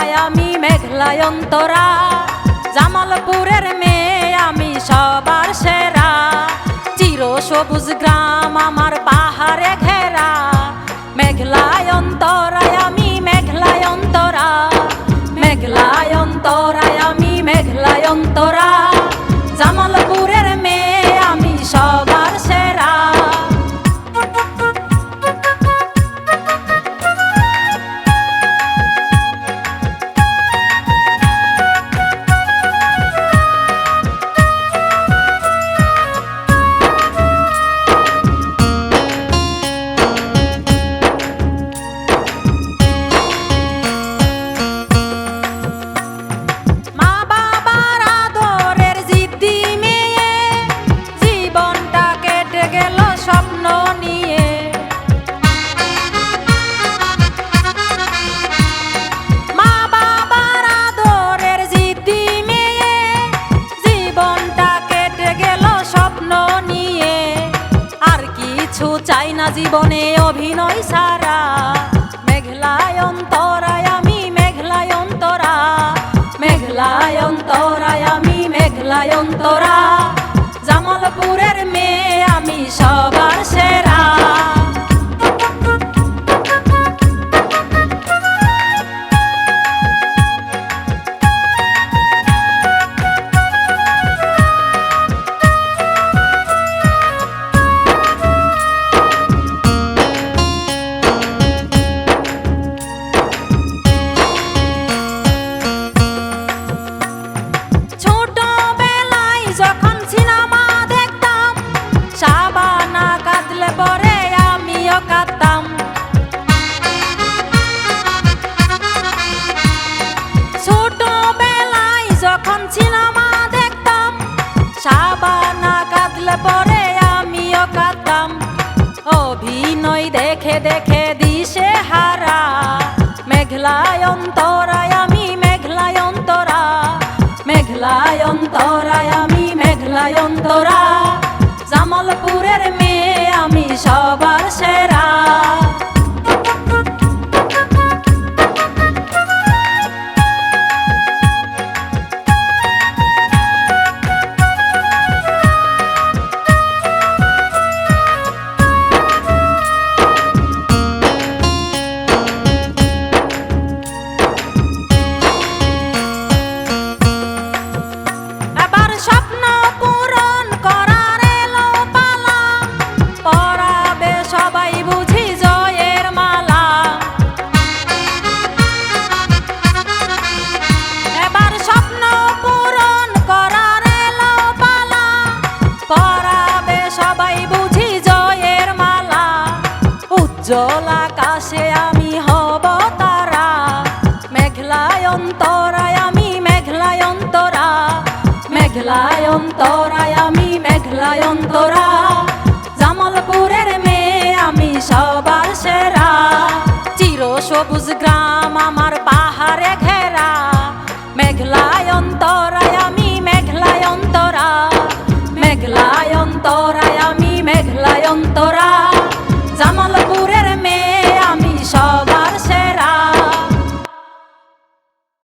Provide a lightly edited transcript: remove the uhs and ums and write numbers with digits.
অন্তরায় আমি মেঘলায় অন্তরা, জামালপুরের মেয়ে আমি সবার সেরা। চির সবুজ গ্রাম আমার পাহাড়ে ঘেরা, মেঘলায় অন্তরায় আমি মেঘলায় অন্তরা, মেঘলায় অন্তরায় আমি মেঘলায় অন্তরা, জামালপুরের মেয়ে আমি সবার সেরা। চাই না জীবনে অভিনয় সারা, মেঘলায় অন্তরায় আমি মেঘলায় অন্তরা, মেঘলায় অন্তরায় আমি মেঘলায় অন্তরা, জামালপুরের মেয়ে আমি সবার সেরা। শাবানা কাঁদলে পরে আমিও কাঁদতাম, ছোটবেলায় যখন সিনেমা দেখতাম, শাবানা কাঁদলে পরে আমিও কাঁদতাম। অভিনয় দেখে দেখে দিশে হারা, মেঘলায় অন্তরায় আমি মেঘলায় অন্তরা, মেঘলায় অন্তরায় আমি মেঘলায় অন্তরা, জামালপুরের মেয়ে আমি সবার সেরা। এবার স্বপ্ন পূরণ করার এলো পালা, পরাবে সবাই বুঝি জয়ের মালা। এবার স্বপ্ন পূরণ করার এলো পালা, পরাবে সবাই বুঝি জয়ের মালা। উজ্জ্বল আকাশে আমি হব তারা, মেঘলায় অন্তরায় আমি মেঘলায় অন্তরা, মেঘলায় অন্তরায় আমি মেঘলায় অন্তরা, জামালপুরের মেয়ে আমি সবার সেরা। চির সবুজ গ্রাম আমার পাহাড়ে ঘেরা, মেঘলায় অন্তরা।